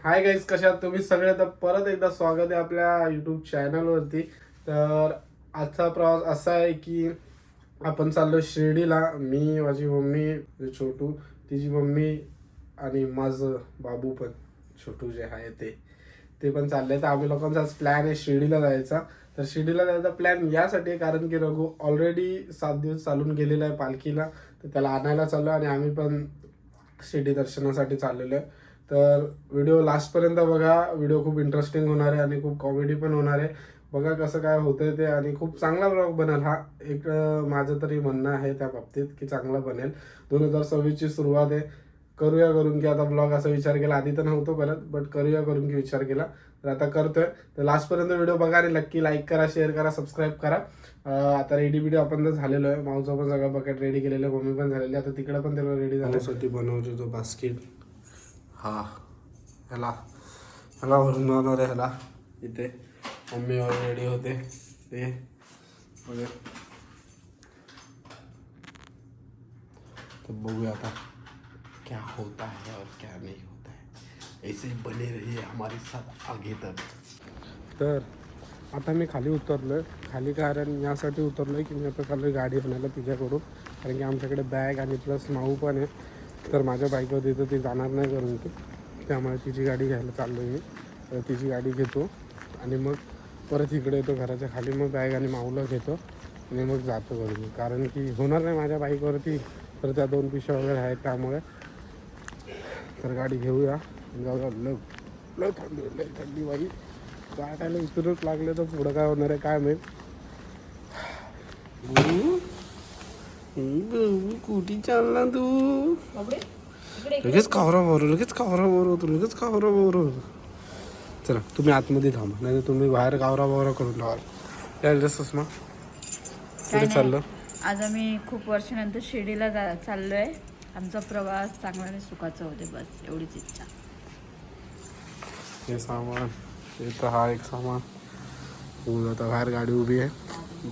Hi guys, कशा आहात तुम्ही सगळे? तर परत एकदा स्वागत आहे आपल्या यूट्यूब चॅनलवरती. तर आजचा प्रवास असा आहे की आपण चाललो शिर्डीला. मी, माझी मम्मी, छोटू, तिची मम्मी आणि माझं बाबू पण, छोटू जे आहे ते पण चालले. तर आम्ही लोकांचा आज प्लॅन आहे शिर्डीला जायचा. तर शिर्डीला जायचा प्लॅन यासाठी आहे कारण की रघु ऑलरेडी 7 दिवस चालून गेलेला आहे पालखीला. तर त्याला आणायला चाललो आणि आम्ही पण शिर्डी दर्शनासाठी चाललेलो आहे. तर व्हिडिओ लास्टपर्यंत बघा. व्हिडिओ खूप इंटरेस्टिंग होणार आहे आणि खूप कॉमेडी पण होणार आहे. बघा कसं काय होतंय ते, आणि खूप चांगला ब्लॉग बनेल हा. एक माझं तरी म्हणणं आहे त्या बाबतीत की चांगला बनेल. 2026ची सुरुवात आहे. करूया करून की आता ब्लॉग असा विचार केला, आधी तर नव्हतो करत बट करूया करून की विचार केला, तर आता करतोय. तर लास्टपर्यंत व्हिडिओ बघा आणि नक्की लाईक करा, शेअर करा, सबस्क्राईब करा. आता रेडी व्हिडिओ आपण तर झालेलो आहे. माऊचा पण सगळं बकेट रेडी केलेलं आहे, मम्मी पण झालेली. आता तिकडे पण त्याला रेडी झाल्यासाठी बनवतो तो बास्केट. हा ह्याला भरून जाणार आहे. ह्याला इथे मम्मी ऑलरेडी होते ते बघा. तो बघूया आता क्या होता है और क्या नहीं होता है. ऐसे बने रहिए हमारे साथ आगे तक. तर आता मी खाली उतरलोय. खाली कारण यासाठी उतरलोय की मी आता चाललोय गाडी आणायला तिच्याकडून, कारण की आमच्याकडे बॅग आणि प्लस माऊ पण आहे. तर माझ्या बाईकवर तिथं ती जाणार नाही करून की, त्यामुळे तिची गाडी घ्यायला चाललो आहे मी. तर तिची गाडी घेतो आणि मग परत इकडे येतो घराच्या खाली. मग बॅग आणि माऊला घेतो आणि मग जातो घरी, कारण की होणार नाही माझ्या बाईकवरती. तर त्या 2 पिशव्या वगैरे आहेत त्यामुळे. तर गाडी घेऊया जाऊया. लय थंडी बाई. गाठायला इथूनच लागले तर पुढं काय होणार आहे काय माहीत. कुठे चालला तू? लगेच कावरा बोर. चला तुम्ही आतमध्ये थांबा, नाही तर तुम्ही बाहेर कावरा करून ठेवाल. काय सुषमा, कुठे चाललं? आज आम्ही खूप वर्षानंतर शिर्डीला चाललोय. आमचा प्रवास चांगला आणि सुखाचा होते, बस एवढीच इच्छा. हे सामान, हे तर हा एक सामान. आता बाहेर गाडी उभी आहे,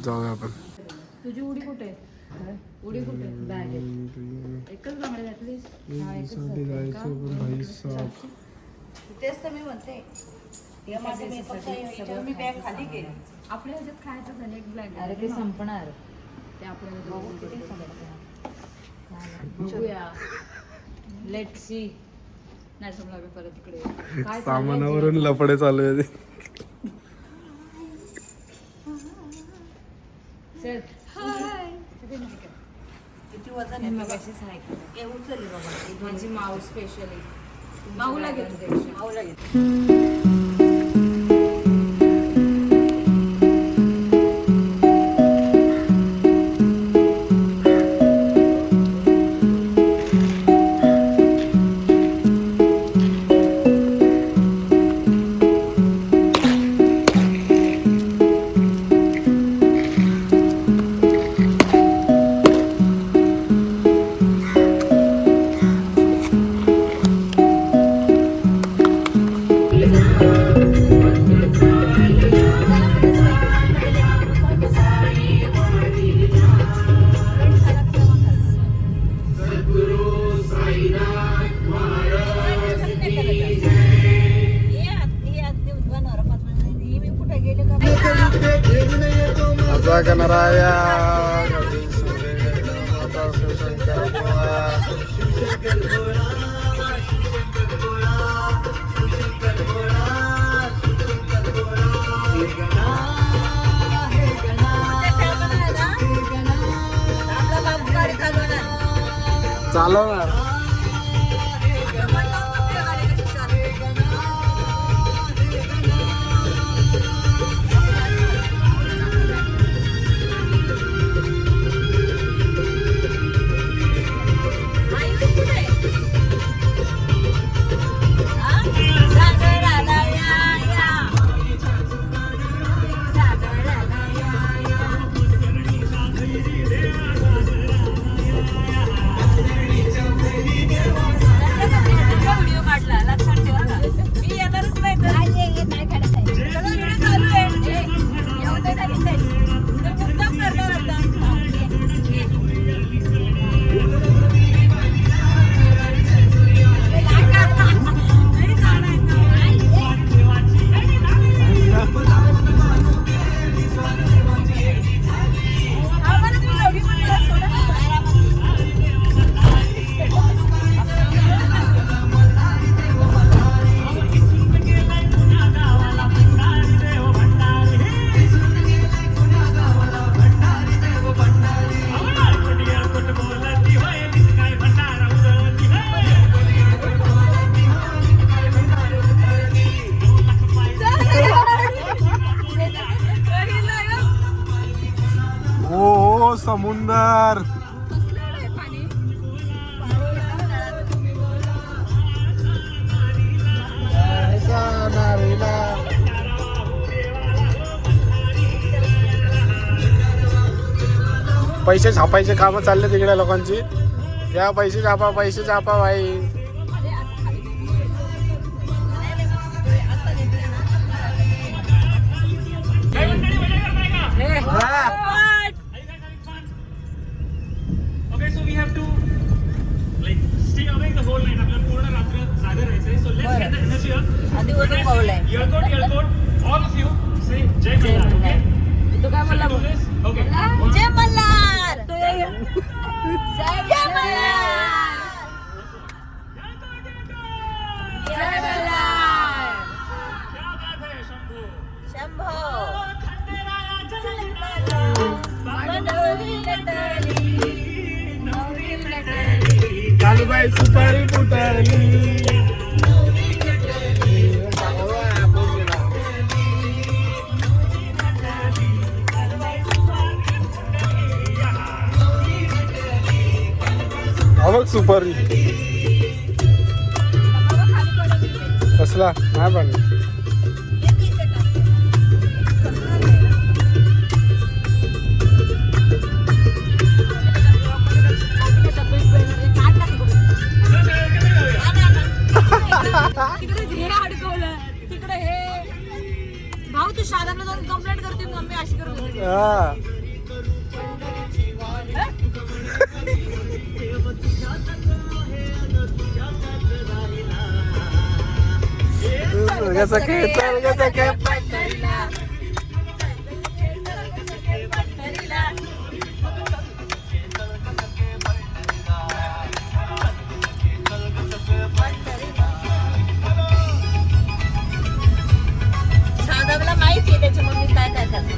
जाऊया आपण. तुझी उडी कुठे? उडी कुठे? बॅग एकच बांगडे घातलीस? तेच तर मी म्हणते. मी बॅग खाली केली. आपल्या ह्याच्यात खायचं झालं एक बॅग. अरे ते संपणार. ते आपल्याला बघूया. Let see. नाही समजा परत इकडे काय सामानावरून लफडे चालू आहे. किती वजन आहे? मगाशीच आहे. उचलली बाबा. माझी माऊ स्पेशली माऊला घेते. गणराया चालवणार. समुंदर. पैसे छापायचे काम चालले तिकडे लोकांची. या पैसे छापा भाई. Okay, so we have to like stay awake the whole night. आपल्याला पूर्ण रात्र जागे राहायचंय. So let's get the energy up. आधी वजन पावलंय. Yelcode, all of you say Jai Mallar. Okay? तू काय बोलला Do this. Okay. जय मल्हार. जय मल्हार. जय मल्हार. क्या बात है शंभू. शंभो. खंडेराया जय कालूबाई सुपारी फुटाली. बघ सुपारी कसला नाही पण तिकडे हे अडकवलं तिकडे हे भाऊ तू शादाला जाऊन कंप्लेंट करते मम्मी अशी करत होती. कसं काय कसं काय शादाला माहिती आहे त्याची मम्मी काय काय करते.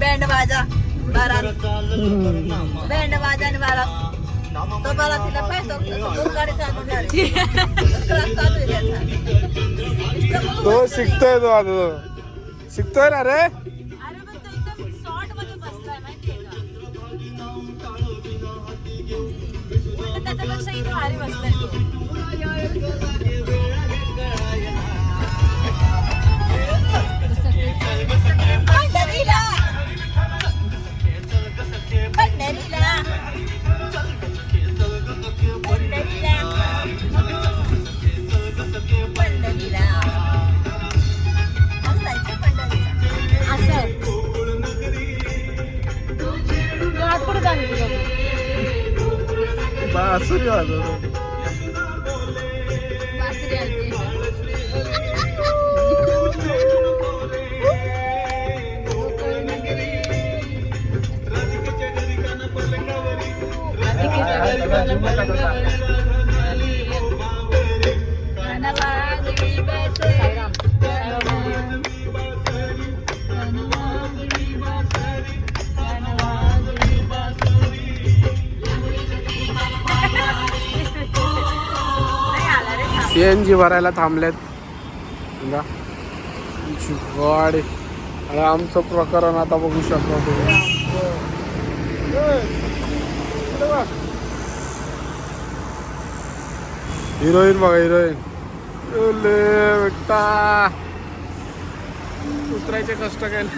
बँड बाजा बारात बँड बाजा आणि बारात तो बारातीला पाहतो दोन गाडी चालू झाली. तो शिकतोय तो आता तो शिकतोय ना रे. अरे पण तो एकदम शॉर्ट मध्ये बसलाय माहितीये का. उलट त्याच्यापेक्षा इथे भारी बसलाय तो. पंढरीला पंढरीला पंढरीला पंढरीला जायचं पंढरीला. असं हात कुठे चालू बासुरी वाजवतो. CNG भरायला थांबलेत गाडी. आणि आमचं प्रकरण आता बघू शकता तुम्ही. हिरोईन बघा हिरोईन. बेटा उतरायचे कष्ट केले.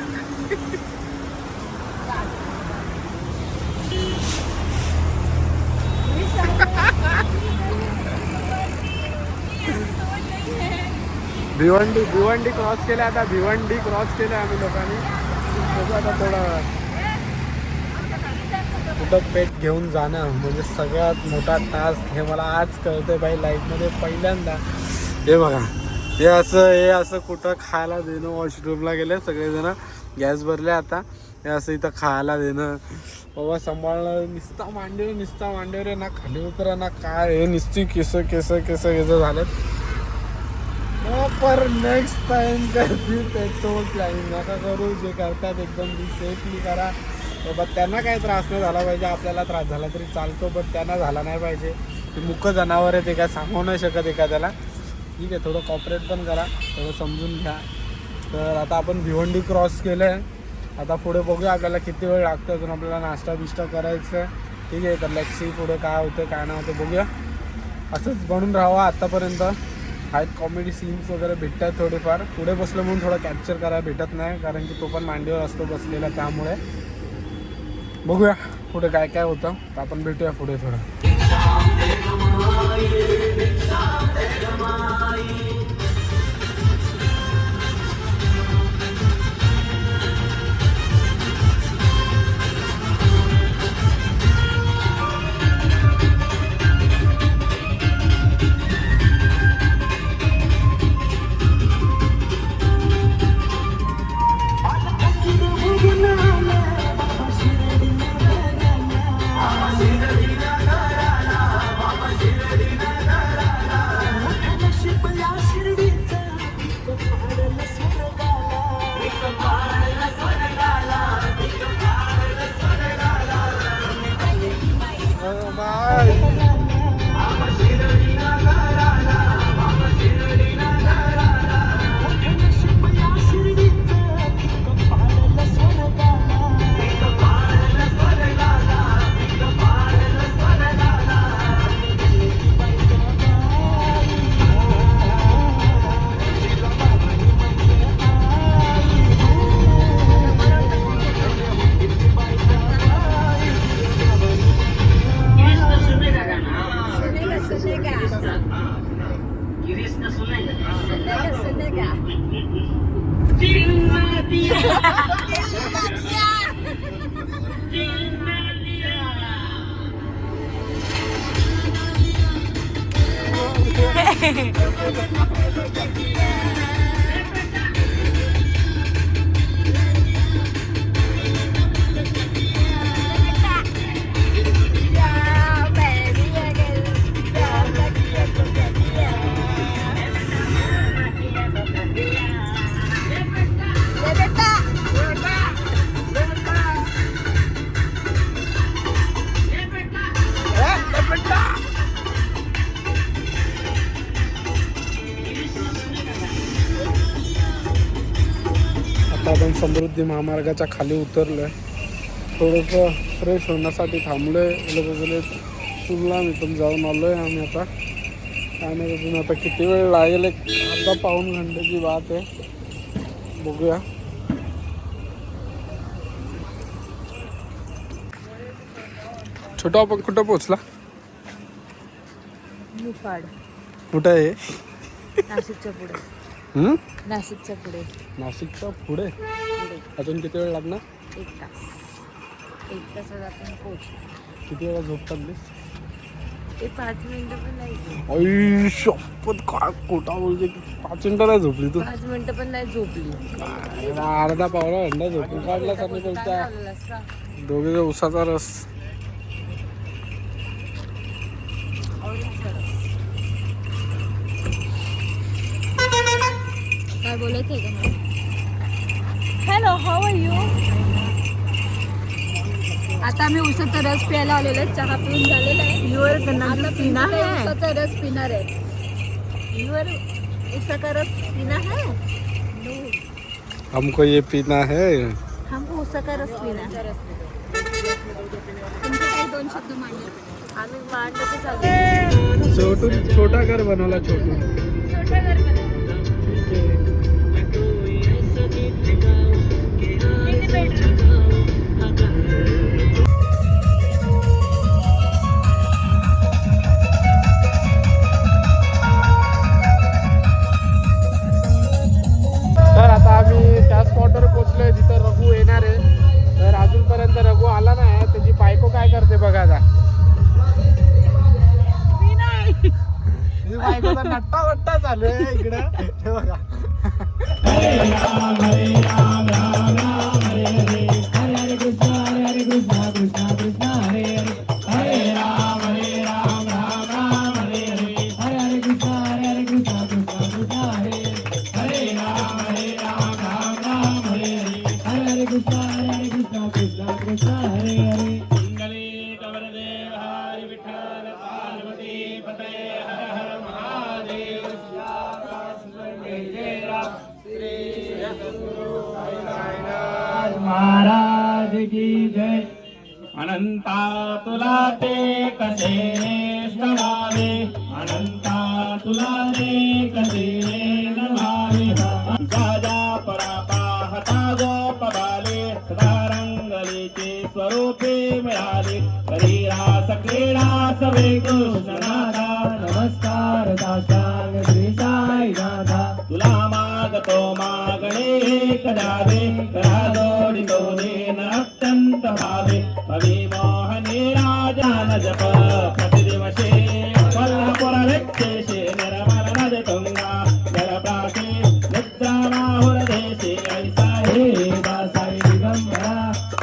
भिवंडी क्रॉस केल्या. आता भिवंडी क्रॉस केल्या आम्ही लोकांनी. बघू आता थोडा कुठं पेट घेऊन जाणं म्हणजे सगळ्यात मोठा टास्क. हे मला आज कळतंय बाई लाईफमध्ये पहिल्यांदा. हे बघा हे असं कुठं खायला देणं. वॉशरूमला गेले सगळेजण गॅस भरले. आता हे असं इथं खायला देणं. बाबा सांभाळणं. निस्ता मांडीवर ना खाली उतरा ना काय. हे निस्ती केस झालेत. पर नेक्स्ट टाइम करतील त्याच्यासोबत प्लॅनिंग नका करू. जे करतात एकदम सेफली करा. तर बट त्यांना काही त्रास नाही झाला पाहिजे. आपल्याला त्रास झाला तरी चालतो, बट त्यांना झाला नाही पाहिजे. ते मुख्य जनावर आहे, ते काय सांगू नाही शकत एखाद्याला. ठीक आहे, थोडं कॉपरेट पण करा, थोडं समजून घ्या. तर आता आपण भिवंडी क्रॉस केलं आहे. आता पुढे बघूया आपल्याला किती वेळ लागतो. अजून आपल्याला नाश्ता बिष्टा करायचं आहे. ठीक आहे, तर लेट्स सी पुढे काय होतं काय नाही होतं बघूया. असंच बनून राहावं. आत्तापर्यंत आहेत कॉमेडी सीन्स वगैरे भेटत आहेत थोडेफार. पुढे बसलं म्हणून थोडं कॅप्चर करायला भेटत नाही, कारण की तो पण मांडीवर असतो बसलेला. त्यामुळे बघूया पुढे काय काय होतं. तर आपण भेटूया पुढे थोडं. आपण समृद्धी महामार्गाच्या खाली उतरलोय. थोडंसं फ्रेश होण्यासाठी थांबलोय. वगैरे तुला मी पण जाऊन आलोय आम्ही आता. आणि अजून आता किती वेळ लागेल, एक अर्धा पाऊण घंट्याची बात आहे. बघूया. छोटा आपण कुठं पोहोचला? मुफाड. कुठं आहे? नाशिकच्या पुढे. नाशिकच्या पुढे. नाशिकच्या पुढे. अजून किती वेळ लागणार? 1 तास. 1 तासात आपण पोहोचलो. किती वेळा झोपतात ते? ते 5 मिनिटं पण नाही. आई शपथ, काय खोटा बोलते. 5 मिनिटं नाही झोपली तू? 5 मिनिटं पण नाही झोपली. अर्धा पावला घंटा झोपून काढला सर बोलता. दोघे उसाचा रस. काय बोलायचं आहे का? Hello, how are you? आता आम्ही उसाचा रस प्यायला आलेलो आहे. चहा पिऊन झालेला आहे. युअर आता पिना है. उसाचा रस पिणार आहे. युअर उसाचा रस पिना है. हमको ये पीना है. हमको उसाचा रस पिना है. तुमचे काही 2 शब्द मांडले. आम्ही मांडलं ते चालू. छोटून छोटा घर बनवला. छोटू छोटा घर बनवलं. तर आता आम्ही त्या स्पॉटवर पोहोचलोय जिथं रघु येणार आहे. तर अजूनपर्यंत रघु आला नाही. त्याची बायको काय करते बघा आता. बायकोचा नट्टा वट्टा चालू आहे इकडं. हे बघा. Krishna महाराज की जय. अनंता तुला ते कसे नमावे, अनंता तुला ते कसे नमावे. राजा परापा हता गोप बाले, सदा रंगलीचे स्वरूपे मिळाले. शरीरास क्रीडास वेगुषनादा, नमस्कार दासांग श्री साईनाथा. तुला मागतो मागणे एक द्यावे, करा जोडितो देन अत्यंत भावे. अभिमोहने राजान जप प्रतिदिवशे, कोल्हापुर व्यक्तेशे निर्मल नद तुंगा. जलप्रासे निद्रा माहुर देशे, ऐसा हे दासाई दिगंबरा.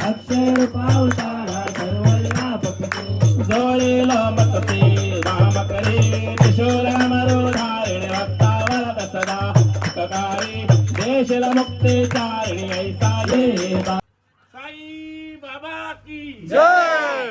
अक्षर पावसाळा सर्वव्यापक जोळेल मतते राम करे. त्रिशूल मरोधारिणी भक्तावरत सदा ककारी. देशल मुक्ते चारिणी ऐसा हे साई बाबा की जय.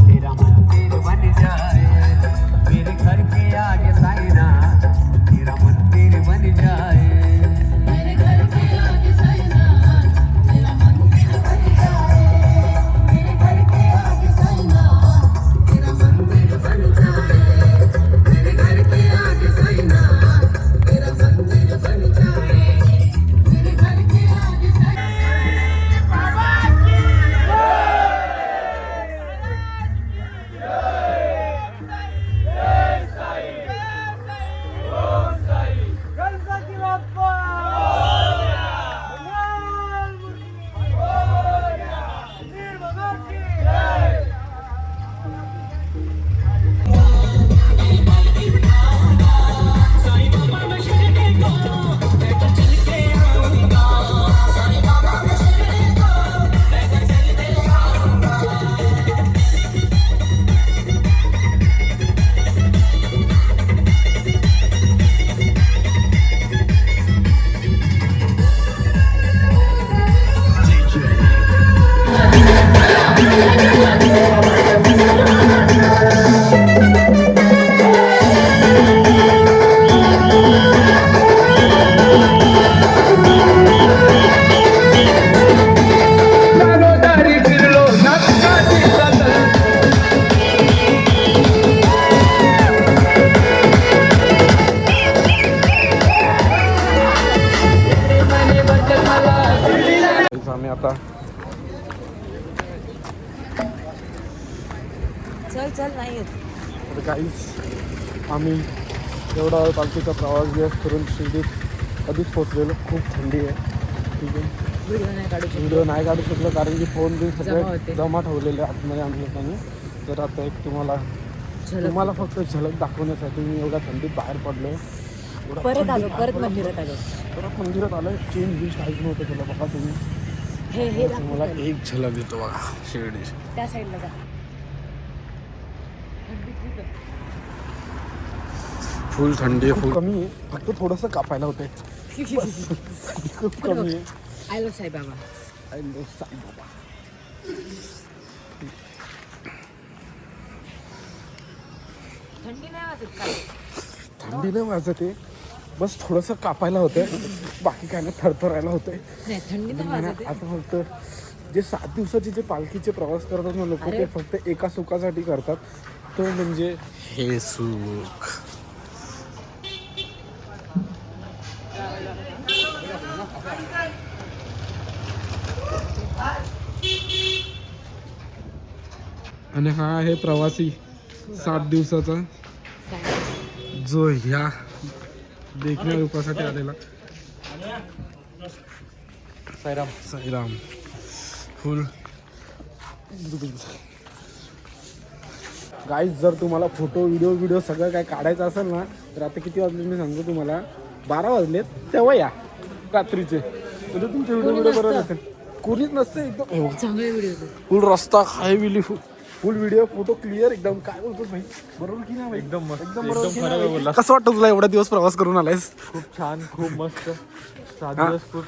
तेरा मंदिर बन जाए मेरे घर के आगे साइना, तेरा मंदिर बन जाए मेरे घर के आगे साइना, तेरा मंदिर बन जाए मेरे घर के आगे साइना, तेरा मंदिर बन जाए मेरे घर के आगे साइना, तेरा मंदिर बन जाए मेरे घर के आगे साइना. आम्ही आता चल नाही येत. तर काहीच आम्ही एवढा वेळ पालखीचा प्रवास दिवस करून शिर्डीत कधीच पोचलेलो. खूप थंडी आहे. ठीक आहे, व्हिडिओ नाही काढू शकलो कारण की फोन बिन सगळे जमा ठेवलेले आतमध्ये आम्ही लोकांनी. तर आता एक तुम्हाला फक्त झलक दाखवण्यासाठी मी एवढ्या थंडीत बाहेर पडलो. परत मंदिरात आलो. परत मंदिरात आलं. चेंज बीज काहीच नव्हतं केलं. बघा तुम्ही, हे तुम्हाला एक झलक देतो बघा शिर्डी. त्या साईडला जा. फुल थंडी आहे. फुल कमी आहे. फक्त थोडंसं कापायला होतंय. खूप कमी आहे. I love Saibaba. I love Saibaba. थंडी नाही वाजत का? थंडी नाही वाजत आहे. बस थोडंसं कापायला होतंय. बाकी काय नाही, थरथरायला होतंय. नाही थंडी नाही वाजत. आता फक्त जे 7 दिवसाचे जे पालखीचे प्रवास करतात ना लोक, ते फक्त एका सुखासाठी करतात. तो म्हणजे हे सुख. आणि हा आहे प्रवासी 7 दिवसाचा, जो ह्या देखण्या रूपासाठी आलेला. साईराम साईराम. फुल गाईज जर तुम्हाला फोटो व्हिडिओ सगळं काय काढायचं असेल ना तर आता किती वाजले मी सांगतो तुम्हाला 12 वाजलेत तेव्हा या रात्रीचे म्हणजे तुमचे व्हिडिओ बरोबर येतील. कोणीच नसतं एकदम चांगले व्हिडिओ फुल रस्ता हायवेली फुल व्हिडिओ फोटो क्लिअर एकदम. काय बोलतोस भाई बरोबर की नाही एकदम मस्त एकदम बरोबर की नाही? कसं वाटतं तुला एवढा दिवस प्रवास करून आलायस? खूप छान खूप मस्त 7 दिवस खूप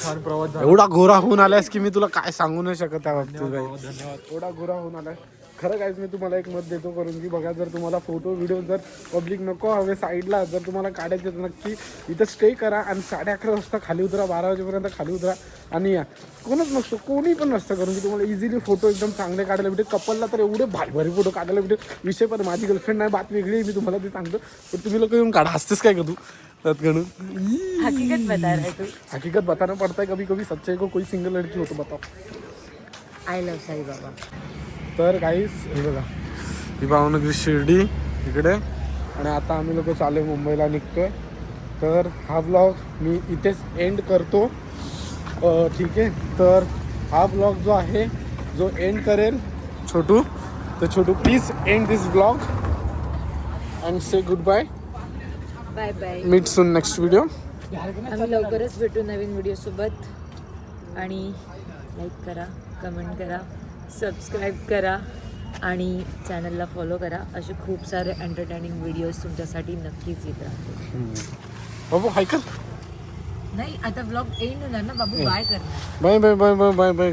छान प्रवास झाला. एवढा गोरा होऊन आलायस की मी तुला काय सांगू नाही शकत त्या बाबतीत धन्यवाद भाई. बाबा, धन्यवाद. एवढा गोरा होऊन आलाय खरं काहीच मी तुम्हाला एक मत देतो करून की बघा जर तुम्हाला फोटो व्हिडिओ जर पब्लिक नको हवे साईडला जर तुम्हाला काढायचे तर नक्की इथं स्टे करा आणि 11:30 वाजता खाली उतरा 12 वाजेपर्यंत खाली उतरा आणि या. कोणच नसतो कोणी पण नसतं करून की तुम्हाला इझिली फोटो एकदम चांगले काढायला भेटेल. कपलला तर एवढे भारी भारी फोटो काढायला भेटेल. विषय पण माझी गर्लफ्रेंड नाही बात वेगळी आहे मी तुम्हाला ते सांगतो पण तुम्ही लोक येऊन काढा. हसतेस काय का तू त्यात गणू? हकीकत बता रहा है तू. हकीकत बताना पडता है कभी कभी सच्चाई को कोई सिंगल लड़की हो तो बताओ. I love Sai Baba. तर काहीच हे बघा ही भावनगरी शिर्डी इकडे आणि आता आम्ही लोक चालू मुंबईला निघतोय. तर हा ब्लॉग मी इथेच एंड करतो. ठीक आहे तर हा ब्लॉग जो आहे जो एंड करेल छोटू तर Chhotu please end this blog and say good bye. Bye bye. Meet soon next video. आम्ही लवकरच भेटू नवीन व्हिडिओ सोबत आणि लाईक करा कमेंट करा सबस्क्राईब करा आणि चॅनलला फॉलो करा. असे खूप सारे एंटरटेनिंग व्हिडिओज तुमच्यासाठी नक्कीच येत राहतील. बाबू हाय कर नाही आता ब्लॉग एंड होणार ना बाबू. बाय करणार. Bye bye bye bye bye bye.